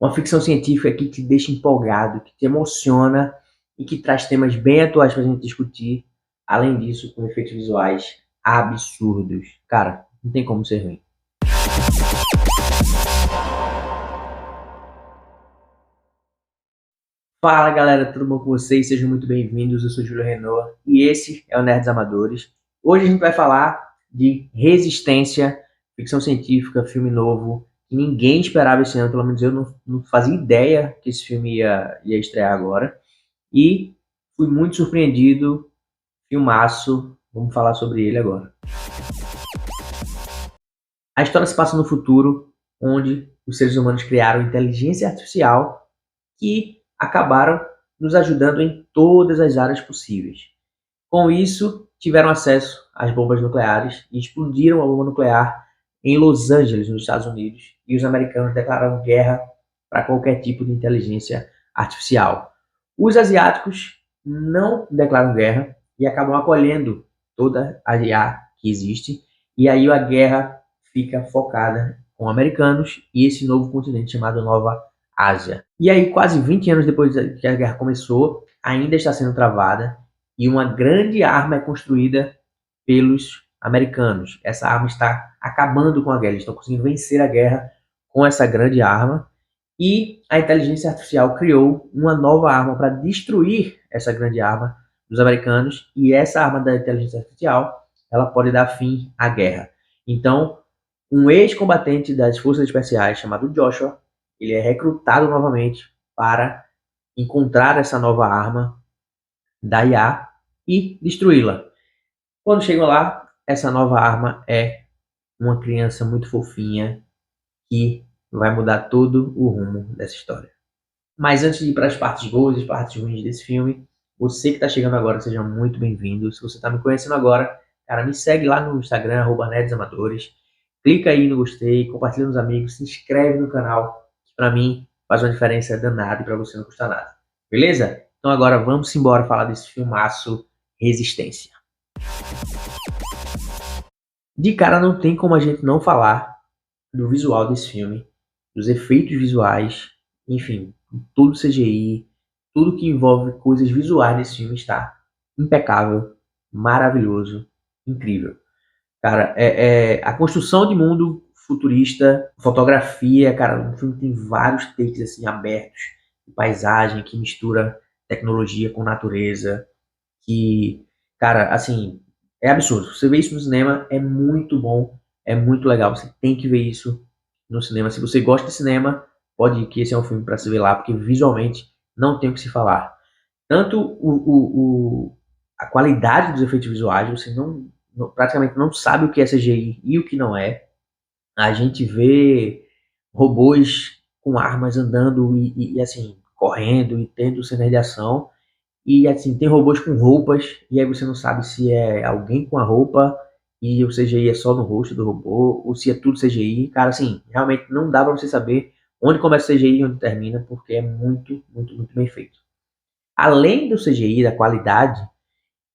Uma ficção científica que te deixa empolgado, que te emociona e que traz temas bem atuais pra gente discutir. Além disso, com efeitos visuais absurdos. Cara, não tem como ser ruim. Fala galera, tudo bom com vocês? Sejam muito bem-vindos. Eu sou Júlio Renault e esse é o Nerds Amadores. Hoje a gente vai falar de Resistência, ficção científica, filme novo, que ninguém esperava esse ano, pelo menos eu não fazia ideia que esse filme ia estrear agora. E fui muito surpreendido, filmaço, vamos falar sobre ele agora. A história se passa no futuro, onde os seres humanos criaram inteligência artificial que acabaram nos ajudando em todas as áreas possíveis. Com isso, tiveram acesso às bombas nucleares e explodiram a bomba nuclear em Los Angeles, nos Estados Unidos, e os americanos declararam guerra para qualquer tipo de inteligência artificial. Os asiáticos não declaram guerra e acabam acolhendo toda a IA que existe, e aí a guerra fica focada com americanos e esse novo continente chamado Nova Ásia. E aí, quase 20 anos depois que a guerra começou, ainda está sendo travada e uma grande arma é construída pelos americanos. Essa arma está acabando com a guerra, eles estão conseguindo vencer a guerra com essa grande arma. E a inteligência artificial criou uma nova arma para destruir essa grande arma dos americanos. E essa arma da inteligência artificial, ela pode dar fim à guerra. Então, um ex-combatente das forças especiais chamado Joshua, ele é recrutado novamente para encontrar essa nova arma da IA e destruí-la. Quando chegam lá, essa nova arma é uma criança muito fofinha que vai mudar todo o rumo dessa história. Mas antes de ir para as partes boas e as partes ruins desse filme, você que está chegando agora, seja muito bem-vindo. Se você está me conhecendo agora, cara, me segue lá no Instagram, @nerdsamadores. Clica aí no gostei, compartilha nos amigos, se inscreve no canal, que para mim faz uma diferença danada e para você não custa nada. Beleza? Então agora vamos embora falar desse filmaço Resistência. De cara não tem como a gente não falar do visual desse filme, dos efeitos visuais, enfim, tudo CGI, tudo que envolve coisas visuais nesse filme está impecável, maravilhoso, incrível. Cara, a construção de mundo futurista, fotografia, cara, o filme tem vários takes assim abertos, de paisagem que mistura tecnologia com natureza, que, cara, assim, é absurdo. Você vê isso no cinema, é muito bom, é muito legal. Você tem que ver isso no cinema. Se você gosta de cinema, pode ir que esse é um filme para se ver lá, porque visualmente não tem o que se falar. Tanto a qualidade dos efeitos visuais, você praticamente não sabe o que é CGI e o que não é. A gente vê robôs com armas andando e assim, correndo e tendo cenas de ação. E assim, tem robôs com roupas, e aí você não sabe se é alguém com a roupa e o CGI é só no rosto do robô, ou se é tudo CGI. Cara, assim, realmente não dá pra você saber onde começa o CGI e onde termina, porque é muito, muito, muito bem feito. Além do CGI, da qualidade,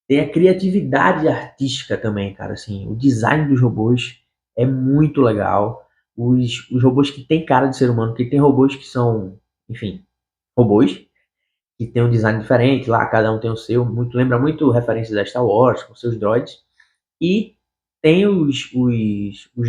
tem a criatividade artística também, cara. Assim, o design dos robôs é muito legal. Os robôs que têm cara de ser humano, porque tem robôs que são, enfim, robôs, que tem um design diferente, lá cada um tem o seu, lembra muito referências da Star Wars, com seus droids, e tem os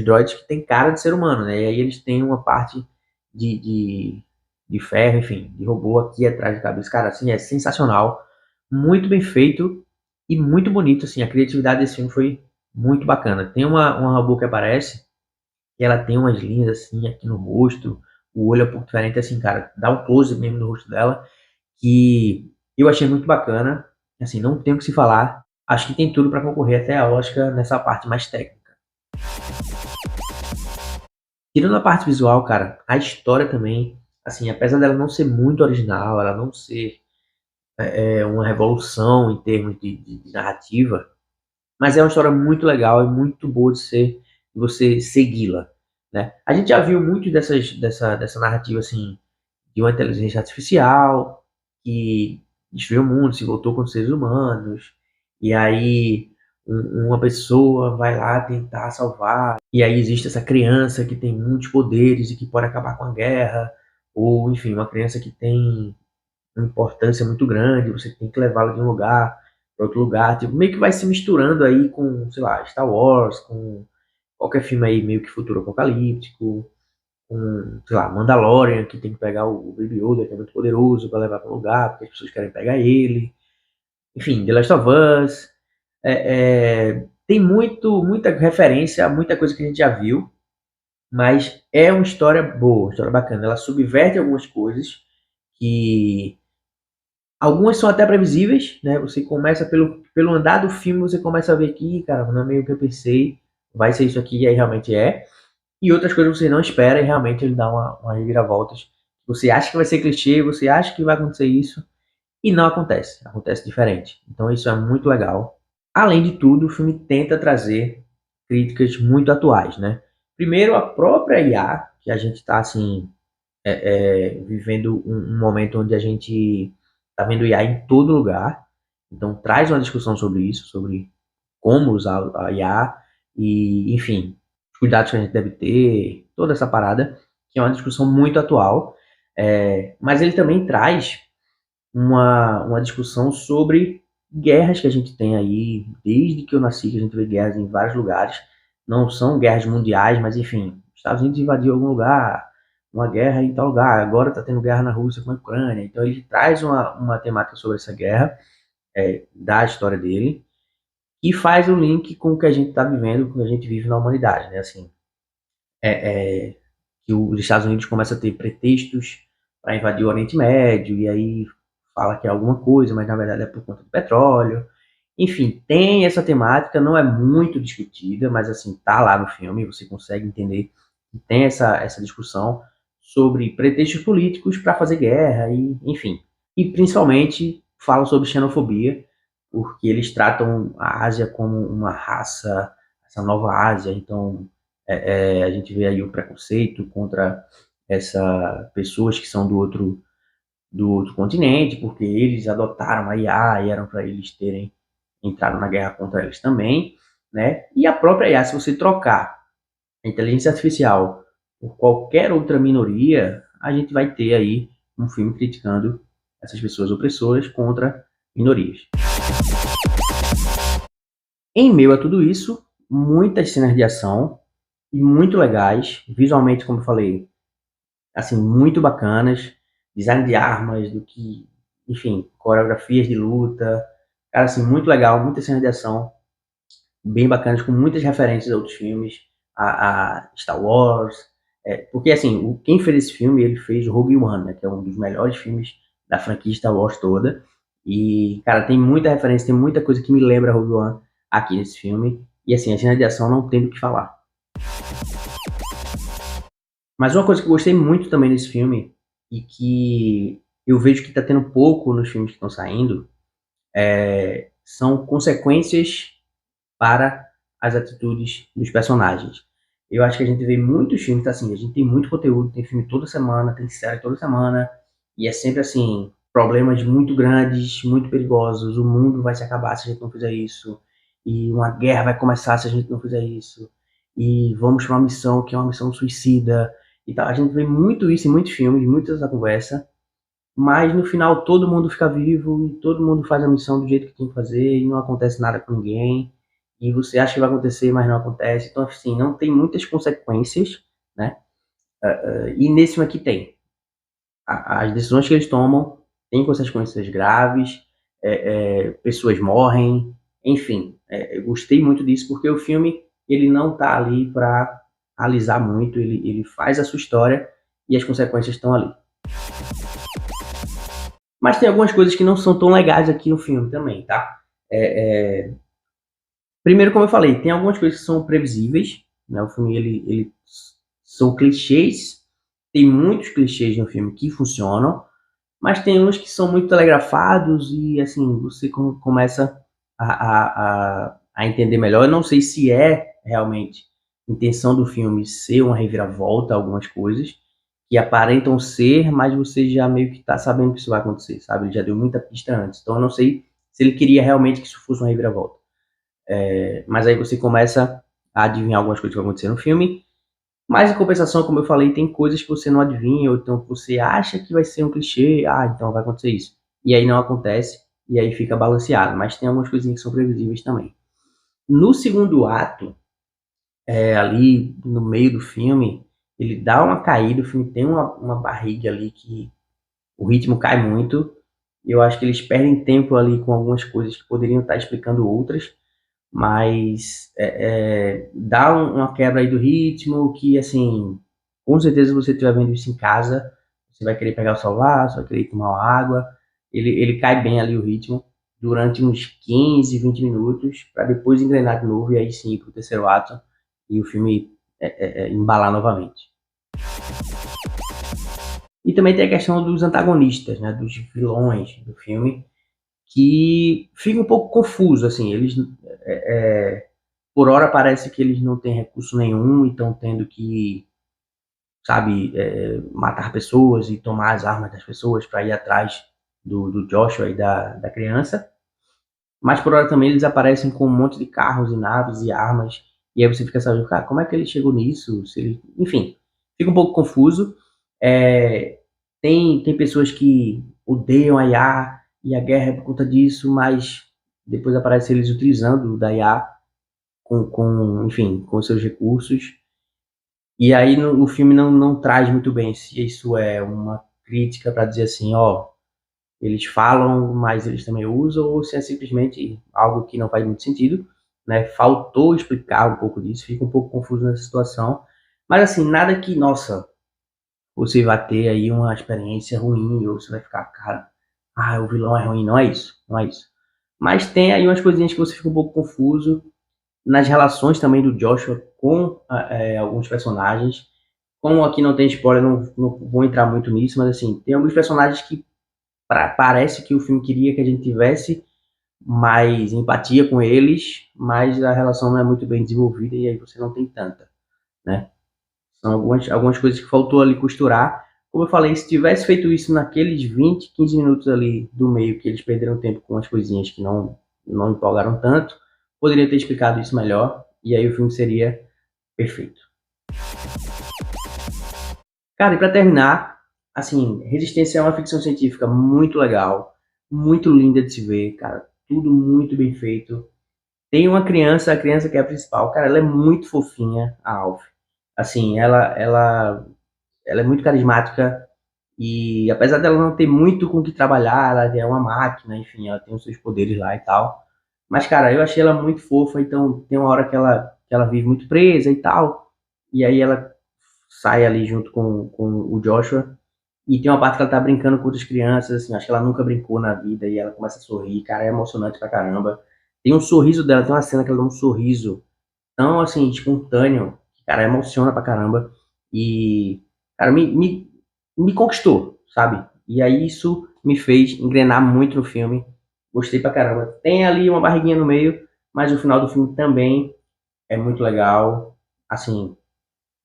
droids que tem cara de ser humano, né? E aí eles têm uma parte de, de, de ferro, enfim, de robô aqui atrás da cabeça. Cara, assim, é sensacional, muito bem feito e muito bonito, assim, a criatividade desse filme foi muito bacana. Tem uma robô que aparece, e ela tem umas linhas, assim, aqui no rosto, o olho é um pouco diferente, assim, cara, dá um close mesmo no rosto dela, que eu achei muito bacana. Assim, não tem o que se falar. Acho que tem tudo para concorrer até a Oscar nessa parte mais técnica. Tirando a parte visual, cara, a história também, assim, apesar dela não ser muito original, ela não ser uma revolução em termos de narrativa, mas é uma história muito legal e muito boa de você segui-la, né? A gente já viu muito dessa narrativa, assim, de uma inteligência artificial que destruiu o mundo, se voltou contra os seres humanos, e aí uma pessoa vai lá tentar salvar, e aí existe essa criança que tem muitos poderes e que pode acabar com a guerra, ou enfim, uma criança que tem uma importância muito grande, você tem que levá-la de um lugar para outro lugar, tipo, meio que vai se misturando aí com, sei lá, Star Wars, com qualquer filme aí meio que futuro apocalíptico, com, sei lá, Mandalorian, que tem que pegar o Baby Yoda, que é muito poderoso, para levar para um lugar, porque as pessoas querem pegar ele. Enfim, The Last of Us. Tem muita referência, muita coisa que a gente já viu, mas é uma história boa, uma história bacana. Ela subverte algumas coisas que algumas são até previsíveis, né? Você começa pelo andar do filme, você começa a ver que, cara, não é meio que eu pensei, vai ser isso aqui, e aí realmente é. E outras coisas você não espera e realmente ele dá uma reviravoltas. Você acha que vai ser clichê, você acha que vai acontecer isso, e não acontece. Acontece diferente. Então isso é muito legal. Além de tudo, o filme tenta trazer críticas muito atuais, né? Primeiro, a própria IA, que a gente está assim, vivendo um momento onde a gente está vendo IA em todo lugar. Então traz uma discussão sobre isso, sobre como usar a IA e, enfim, os cuidados que a gente deve ter, toda essa parada, que é uma discussão muito atual. Mas ele também traz uma discussão sobre guerras que a gente tem aí, desde que eu nasci, que a gente vê guerras em vários lugares. Não são guerras mundiais, mas enfim, os Estados Unidos invadiu algum lugar, uma guerra em tal lugar, agora está tendo guerra na Rússia com a Ucrânia. Então ele traz uma temática sobre essa guerra, da história dele, e faz o link com o que a gente está vivendo, com o que a gente vive na humanidade, né? Assim, que os Estados Unidos começam a ter pretextos para invadir o Oriente Médio, e aí fala que é alguma coisa, mas na verdade é por conta do petróleo. Enfim, tem essa temática, não é muito discutida, mas assim, tá lá no filme, você consegue entender que tem essa discussão sobre pretextos políticos para fazer guerra, e enfim. E principalmente fala sobre xenofobia, porque eles tratam a Ásia como uma raça, essa nova Ásia, então a gente vê aí o preconceito contra essa pessoas que são do outro continente, porque eles adotaram a IA e eram para eles terem entrado na guerra contra eles também, né? E a própria IA, se você trocar a inteligência artificial por qualquer outra minoria, a gente vai ter aí um filme criticando essas pessoas opressoras contra minorias. Em meio a tudo isso, muitas cenas de ação e muito legais, visualmente, como eu falei, assim, muito bacanas, design de armas, do que, enfim, coreografias de luta, cara, assim, muito legal, muitas cenas de ação bem bacanas, com muitas referências a outros filmes, a Star Wars, porque, assim, quem fez esse filme, ele fez Rogue One, né, que é um dos melhores filmes da franquia Star Wars toda, e, cara, tem muita referência, tem muita coisa que me lembra Rogue One aqui nesse filme, e, assim, a cena de ação não tem do que falar. Mas uma coisa que eu gostei muito também desse filme, e que eu vejo que tá tendo pouco nos filmes que estão saindo, são consequências para as atitudes dos personagens. Eu acho que a gente vê muitos filmes, tá assim, a gente tem muito conteúdo, tem filme toda semana, tem série toda semana, e é sempre assim, problemas muito grandes, muito perigosos, o mundo vai se acabar se a gente não fizer isso, e uma guerra vai começar se a gente não fizer isso, e vamos para uma missão que é uma missão suicida, e tal. A gente vê muito isso em muitos filmes, muita essa conversa, mas no final todo mundo fica vivo e todo mundo faz a missão do jeito que tem que fazer e não acontece nada com ninguém. E você acha que vai acontecer, mas não acontece. Então, assim, não tem muitas consequências, né? E nesse filme aqui tem. As decisões que eles tomam têm consequências graves, pessoas morrem, enfim. Eu gostei muito disso porque o filme ele não tá ali para alisar muito, ele faz a sua história e as consequências estão ali. Mas tem algumas coisas que não são tão legais aqui no filme também, tá? Primeiro, como eu falei, tem algumas coisas que são previsíveis, né? O filme, ele são clichês, tem muitos clichês no filme que funcionam, mas tem uns que são muito telegrafados e, assim, você começa a entender melhor. Eu não sei se é realmente intenção do filme ser uma reviravolta, algumas coisas, que aparentam ser, mas você já meio que tá sabendo que isso vai acontecer, sabe? Ele já deu muita pista antes. Então eu não sei se ele queria realmente que isso fosse uma reviravolta. Mas aí você começa a adivinhar algumas coisas que vão acontecer no filme. Mas em compensação, como eu falei, tem coisas que você não adivinha, ou então que você acha que vai ser um clichê, então vai acontecer isso. E aí não acontece, e aí fica balanceado. Mas tem algumas coisinhas que são previsíveis também. No segundo ato, ali no meio do filme, ele dá uma caída, o filme tem uma barriga ali que o ritmo cai muito. E eu acho que eles perdem tempo ali com algumas coisas que poderiam estar explicando outras, mas dá uma quebra aí do ritmo que, assim, com certeza você estiver vendo isso em casa, você vai querer pegar o celular, você vai querer tomar uma água, ele cai bem ali o ritmo durante uns 15, 20 minutos, para depois engrenar de novo e aí sim ir pro terceiro ato e o filme embalar novamente. E também tem a questão dos antagonistas, né, dos vilões do filme, que fica um pouco confuso, assim, eles por hora parece que eles não têm recurso nenhum e estão tendo que, sabe, matar pessoas e tomar as armas das pessoas para ir atrás do Joshua e da criança. Mas por hora também eles aparecem com um monte de carros e naves e armas. E aí você fica sabendo, cara, como é que ele chegou nisso? Se ele... Enfim, fica um pouco confuso. É, tem pessoas que odeiam a IA e a guerra é por conta disso, mas depois aparece eles utilizando da IA enfim, com seus recursos. E aí o filme não traz muito bem se isso é uma crítica para dizer assim, ó, eles falam, mas eles também usam, ou se é simplesmente algo que não faz muito sentido, né? Faltou explicar um pouco disso, fica um pouco confuso nessa situação. Mas assim, nada que, nossa, você vai ter aí uma experiência ruim, ou você vai ficar, cara, o vilão é ruim, não é isso, não é isso. Mas tem aí umas coisinhas que você fica um pouco confuso, nas relações também do Joshua com alguns personagens. Como aqui não tem spoiler, não vou entrar muito nisso, mas assim, tem alguns personagens que parece que o filme queria que a gente tivesse mais empatia com eles, mas a relação não é muito bem desenvolvida e aí você não tem tanta, né? São algumas coisas que faltou ali costurar. Como eu falei, se tivesse feito isso naqueles 20, 15 minutos ali do meio, que eles perderam tempo com as coisinhas que não empolgaram tanto, poderia ter explicado isso melhor, e aí o filme seria perfeito. Cara, e pra terminar, assim, Resistência é uma ficção científica muito legal, muito linda de se ver, cara, tudo muito bem feito. Tem uma criança, a criança que é a principal, cara, ela é muito fofinha, a Alf. Assim, ela é muito carismática e apesar dela não ter muito com o que trabalhar, ela é uma máquina, enfim, ela tem os seus poderes lá e tal. Mas, cara, eu achei ela muito fofa, então tem uma hora que ela vive muito presa e tal, e aí ela sai ali junto com o Joshua, e tem uma parte que ela tá brincando com outras crianças, assim, acho que ela nunca brincou na vida, e ela começa a sorrir, cara, é emocionante pra caramba. Tem um sorriso dela, tem uma cena que ela dá um sorriso tão, assim, espontâneo, que, cara, emociona pra caramba, e, cara, me conquistou, sabe? E aí isso me fez engrenar muito no filme, gostei pra caramba. Tem ali uma barriguinha no meio, mas o final do filme também é muito legal, assim,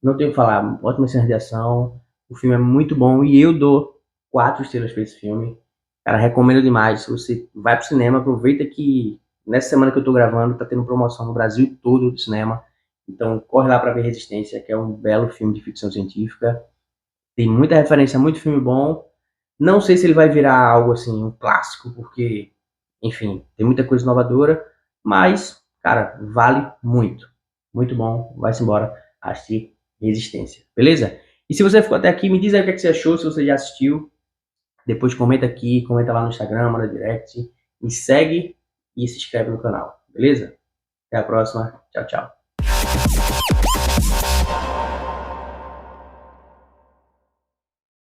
não tenho o que falar, ótima cena de ação. O filme é muito bom e eu dou 4 estrelas para esse filme. Cara, recomendo demais. Se você vai pro cinema, aproveita que nessa semana que eu tô gravando, tá tendo promoção no Brasil todo do cinema. Então corre lá para ver Resistência, que é um belo filme de ficção científica. Tem muita referência, muito filme bom. Não sei se ele vai virar algo assim, um clássico, porque, enfim, tem muita coisa inovadora, mas, cara, vale muito. Muito bom. Vai-se embora assistir Resistência, beleza? E se você ficou até aqui, me diz aí o que, é que você achou, se você já assistiu. Depois comenta aqui, comenta lá no Instagram, manda direct. Me segue e se inscreve no canal, beleza? Até a próxima. Tchau, tchau.